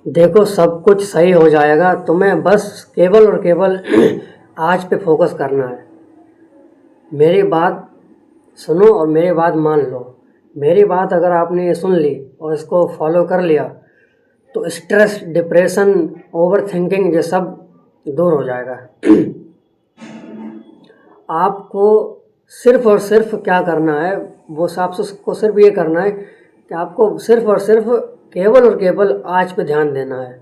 देखो सब कुछ सही हो जाएगा, तुम्हें बस केवल और केवल आज पे फोकस करना है। मेरी बात सुनो और मेरी बात मान लो। मेरी बात अगर आपने ये सुन ली और इसको फॉलो कर लिया तो स्ट्रेस, डिप्रेशन, ओवर थिंकिंग ये सब दूर हो जाएगा। आपको सिर्फ और सिर्फ क्या करना है, वो आपको सिर्फ ये करना है कि आपको सिर्फ और सिर्फ केवल और केवल आज पे ध्यान देना है।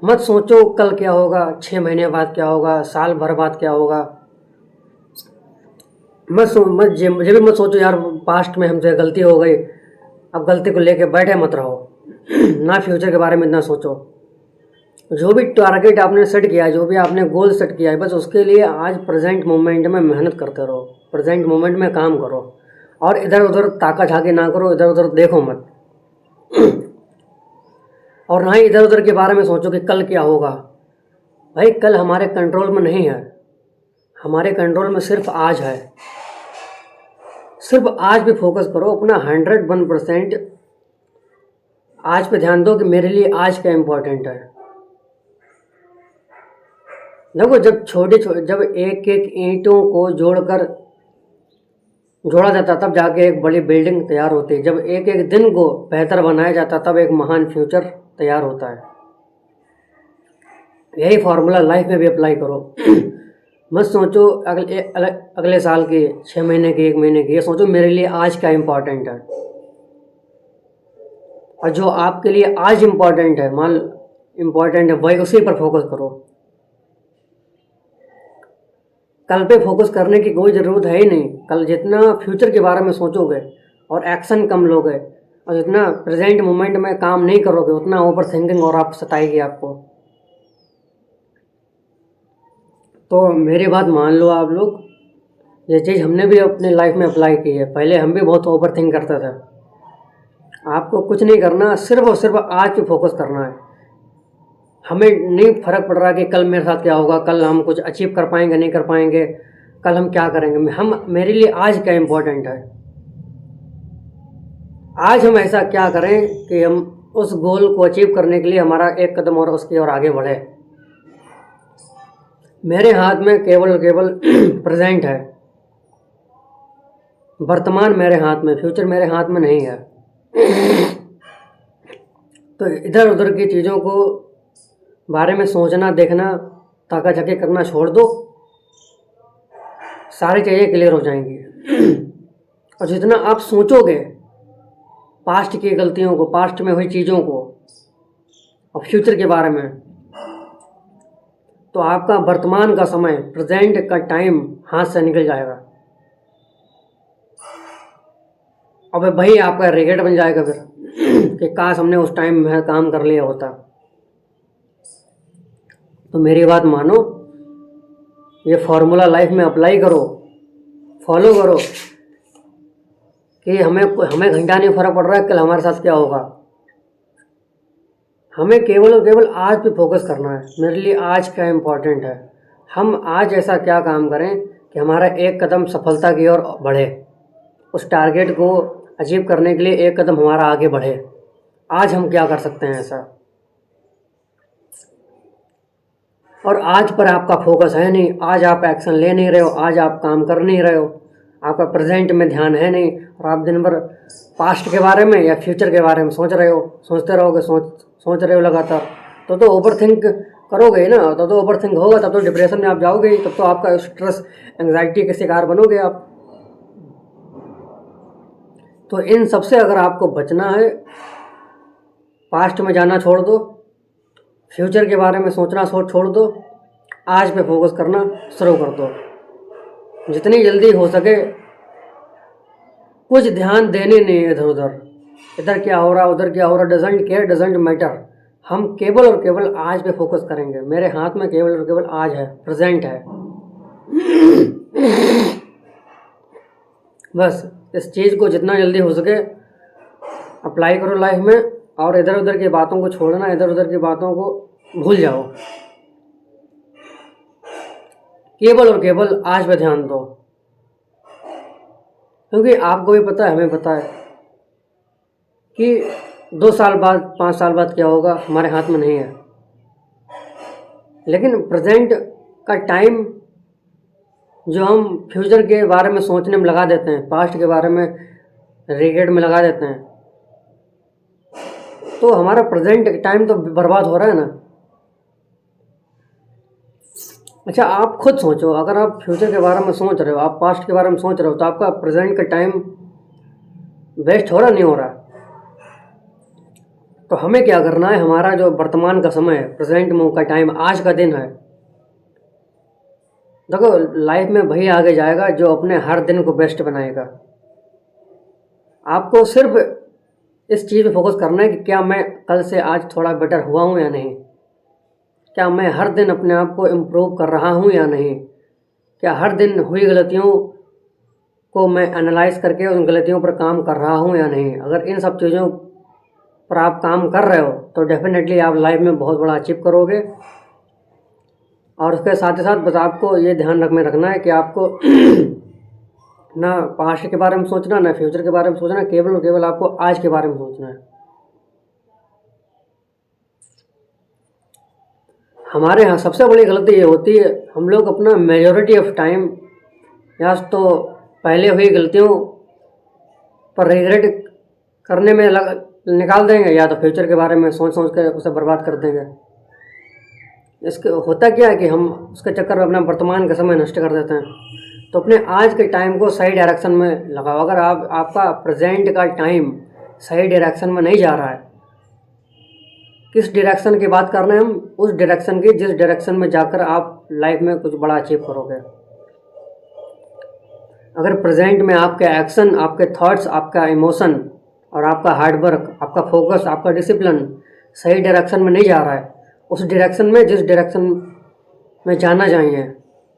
मत सोचो कल क्या होगा, 6 महीने बाद क्या होगा, साल भर बाद क्या होगा। मुझे भी मत सोचो यार पास्ट में हमसे गलती हो गई, अब गलती को लेके बैठे मत रहो। ना फ्यूचर के बारे में इतना सोचो। जो भी टारगेट आपने सेट किया है, जो भी आपने गोल सेट किया है, बस उसके लिए आज प्रेजेंट मोमेंट में मेहनत करते रहो, प्रेजेंट मोमेंट में काम करो और इधर उधर ताका झाकी ना करो, इधर उधर देखो मत। और ना ही इधर उधर के बारे में सोचो कि कल क्या होगा। भाई कल हमारे कंट्रोल में नहीं है, हमारे कंट्रोल में सिर्फ आज है। सिर्फ आज पे फोकस करो, अपना 101% आज पे ध्यान दो कि मेरे लिए आज क्या इम्पोर्टेंट है। देखो जब एक एक ईंटों को जोड़ा जाता तब जाके एक बड़ी बिल्डिंग तैयार होती है। जब एक एक दिन को बेहतर बनाया जाता तब एक महान फ्यूचर तैयार होता है। यही फॉर्मूला लाइफ में भी अप्लाई करो। मत सोचो अगले साल की, 6 महीने की, 1 महीने की। ये सोचो मेरे लिए आज क्या इम्पोर्टेंट है। और जो आपके लिए आज इम्पोर्टेंट है, वही उसी पर फोकस करो। कल पे फोकस करने की कोई ज़रूरत है ही नहीं। कल जितना फ्यूचर के बारे में सोचोगे और एक्शन कम लोगे और जितना प्रेजेंट मोमेंट में काम नहीं करोगे उतना ओवर थिंकिंग और आप सताएगी आपको। तो मेरी बात मान लो आप लोग, ये चीज़ हमने भी अपनी लाइफ में अप्लाई की है। पहले हम भी बहुत ओवर थिंक करते थे। आपको कुछ नहीं करना, सिर्फ और सिर्फ आज पे फोकस करना है। हमें नहीं फर्क पड़ रहा कि कल मेरे साथ क्या होगा, कल हम कुछ अचीव कर पाएंगे नहीं कर पाएंगे, कल हम क्या करेंगे। मेरे लिए आज क्या इम्पोर्टेंट है। आज हम ऐसा क्या करें कि हम उस गोल को अचीव करने के लिए हमारा एक कदम और उसकी ओर आगे बढ़े। मेरे हाथ में केवल प्रेजेंट है, वर्तमान मेरे हाथ में, फ्यूचर मेरे हाथ में नहीं है। तो इधर उधर की चीज़ों को बारे में सोचना, देखना, ताका झाकी करना छोड़ दो। सारी चीज़ें क्लियर हो जाएंगी। और जितना आप सोचोगे पास्ट की गलतियों को, पास्ट में हुई चीज़ों को और फ्यूचर के बारे में, तो आपका वर्तमान का समय, प्रेजेंट का टाइम हाथ से निकल जाएगा। अब वही आपका रिग्रेट बन जाएगा फिर कि काश हमने उस टाइम में काम कर लिया होता। तो मेरी बात मानो, ये फॉर्मूला लाइफ में अप्लाई करो, फॉलो करो कि हमें घंटा नहीं फर्क पड़ रहा है कल हमारे साथ क्या होगा। हमें केवल और केवल आज पे फोकस करना है। मेरे लिए आज क्या इम्पोर्टेंट है। हम आज ऐसा क्या काम करें कि हमारा एक कदम सफलता की ओर बढ़े, उस टारगेट को अचीव करने के लिए एक कदम हमारा आगे बढ़े। आज हम क्या कर सकते हैं ऐसा। और आज पर आपका फोकस है नहीं, आज आप एक्शन ले नहीं रहे हो, आज आप काम कर नहीं रहे हो, आपका प्रेजेंट में ध्यान है नहीं और आप दिन भर पास्ट के बारे में या फ्यूचर के बारे में सोचते रहोगे, सोच रहे हो लगातार, तो ओवर थिंक करोगे ही ना। तो ओवर थिंक होगा तब तो डिप्रेशन में आप जाओगे ही, तब तो आपका स्ट्रेस, एंग्जाइटी के शिकार बनोगे आप। तो इन सबसे अगर आपको बचना है, पास्ट में जाना छोड़ दो, फ्यूचर के बारे में सोचना छोड़ दो, आज पे फोकस करना शुरू कर दो। जितनी जल्दी हो सके। कुछ ध्यान देने नहीं है इधर क्या हो रहा, उधर क्या हो रहा, डजेंट केयर, डजेंट मैटर। हम केवल और केवल आज पे फोकस करेंगे। मेरे हाथ में केवल और केवल आज है, प्रेजेंट है। बस इस चीज़ को जितना जल्दी हो सके अप्लाई करो लाइफ में और इधर उधर की बातों को छोड़ना, इधर उधर की बातों को भूल जाओ। केवल और केवल आज पे ध्यान दो, क्योंकि आपको भी पता है, हमें पता है कि 2 साल बाद 5 साल बाद क्या होगा हमारे हाथ में नहीं है। लेकिन प्रेजेंट का टाइम जो हम फ्यूचर के बारे में सोचने में लगा देते हैं, पास्ट के बारे में रिग्रेट में लगा देते हैं, तो हमारा प्रेजेंट टाइम तो बर्बाद हो रहा है ना। अच्छा, आप खुद सोचो, अगर आप फ्यूचर के बारे में सोच रहे हो, आप पास्ट के बारे में सोच रहे हो, तो आपका प्रेजेंट का टाइम वेस्ट हो रहा नहीं हो रहा। तो हमें क्या करना है, हमारा जो वर्तमान का समय है, प्रेजेंट में का टाइम, आज का दिन है, देखो लाइफ में वही आगे जाएगा जो अपने हर दिन को बेस्ट बनाएगा। आपको सिर्फ इस चीज़ पे फोकस करना है कि क्या मैं कल से आज थोड़ा बेटर हुआ हूँ या नहीं, क्या मैं हर दिन अपने आप को इम्प्रूव कर रहा हूँ या नहीं, क्या हर दिन हुई गलतियों को मैं एनालाइज करके उन गलतियों पर काम कर रहा हूँ या नहीं। अगर इन सब चीज़ों पर आप काम कर रहे हो तो डेफिनेटली आप लाइफ में बहुत बड़ा अचीव करोगे। और उसके साथ ही साथ बस आपको ये ध्यान रखना है कि आपको ना पास्ट के बारे में सोचना, ना फ्यूचर के बारे में सोचना, केवल और केवल आपको आज के बारे में सोचना है। हमारे यहाँ सबसे बड़ी गलती ये होती है, हम लोग अपना मेजॉरिटी ऑफ टाइम या तो पहले हुई गलतियों पर रिग्रेट करने में निकाल देंगे, या तो फ्यूचर के बारे में सोच कर उसे बर्बाद कर देंगे। इसके होता क्या है कि हम उसके चक्कर में अपना वर्तमान का समय नष्ट कर देते हैं। तो अपने आज के टाइम को सही डायरेक्शन में लगाओ। अगर आपका प्रेजेंट का टाइम सही डायरेक्शन में नहीं जा रहा है, किस डायरेक्शन की बात कर रहे हैं हम, उस डायरेक्शन की जिस डायरेक्शन में जाकर आप लाइफ में कुछ बड़ा अचीव करोगे। अगर प्रेजेंट में आपके एक्शन, आपके थॉट्स, आपका इमोशन और आपका हार्डवर्क, आपका फोकस, आपका डिसिप्लिन सही डायरेक्शन में नहीं जा रहा है, उस डायरेक्शन में जिस डायरेक्शन में जाना चाहिए,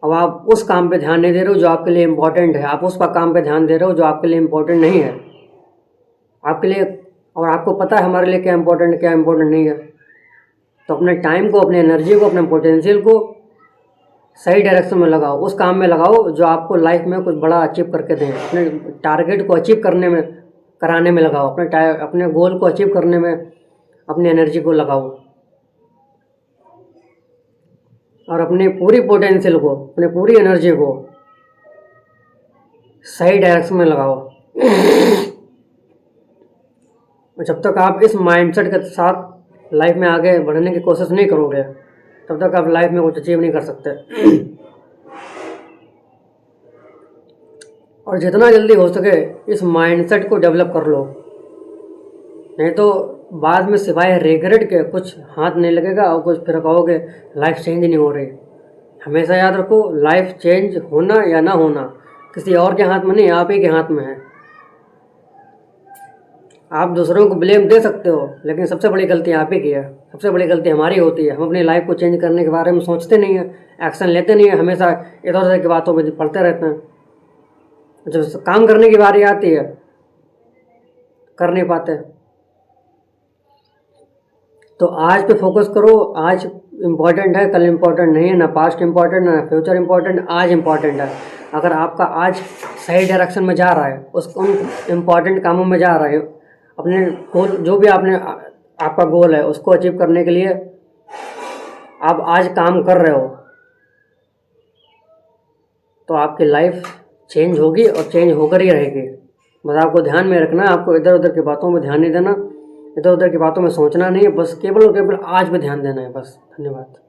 अब आप उस काम पे ध्यान नहीं दे रहे हो जो आपके लिए इम्पोर्टेंट है, आप उस पर काम पे ध्यान दे रहे हो जो आपके लिए इम्पोर्टेंट नहीं है आपके लिए, और आपको पता है हमारे लिए क्या इम्पोर्टेंट क्या इम्पोर्टेंट नहीं है। तो अपने टाइम को, अपनी एनर्जी को, अपने पोटेंशियल को सही डायरेक्शन में लगाओ, उस काम में लगाओ जो आपको लाइफ में कुछ बड़ा अचीव करके दें। अपने टारगेट को अचीव करने में, कराने में लगाओ, अपने गोल को अचीव करने में अपनी एनर्जी को लगाओ, और अपनी पूरी पोटेंशियल को, अपनी पूरी एनर्जी को सही डायरेक्शन में लगाओ। जब तक आप इस माइंडसेट के साथ लाइफ में आगे बढ़ने की कोशिश नहीं करोगे, तब तक आप लाइफ में कुछ अचीव नहीं कर सकते। और जितना जल्दी हो सके इस माइंडसेट को डेवलप कर लो, नहीं तो बाद में सिवाय रिग्रेट के कुछ हाथ नहीं लगेगा और कुछ फिर कहोगे लाइफ चेंज नहीं हो रही। हमेशा याद रखो, लाइफ चेंज होना या ना होना किसी और के हाथ में नहीं, आप ही के हाथ में है। आप दूसरों को ब्लेम दे सकते हो, लेकिन सबसे बड़ी गलती आप ही की है, सबसे बड़ी गलती हमारी होती है। हम अपनी लाइफ को चेंज करने के बारे में सोचते नहीं हैं, एक्शन लेते नहीं हैं, हमेशा इधर उधर की बातों में पड़ते रहते हैं। जब काम करने की बारी आती है कर नहीं पाते। तो आज पे फोकस करो, आज इम्पॉर्टेंट है, कल इम्पॉर्टेंट नहीं है, ना पास्ट इम्पॉर्टेंट ना फ्यूचर इम्पॉर्टेंट, आज इम्पॉर्टेंट है। अगर आपका आज सही डायरेक्शन में जा रहा है, उन इम्पॉर्टेंट कामों में जा रहा है, अपने गोल जो भी आपका गोल है उसको अचीव करने के लिए आप आज काम कर रहे हो, तो आपकी लाइफ चेंज होगी और चेंज होकर ही रहेगी। बस आपको ध्यान में रखना है, आपको इधर उधर की बातों में ध्यान नहीं देना, इधर उधर की बातों में सोचना नहीं है, बस केवल और केवल आज पे ध्यान देना है बस। धन्यवाद।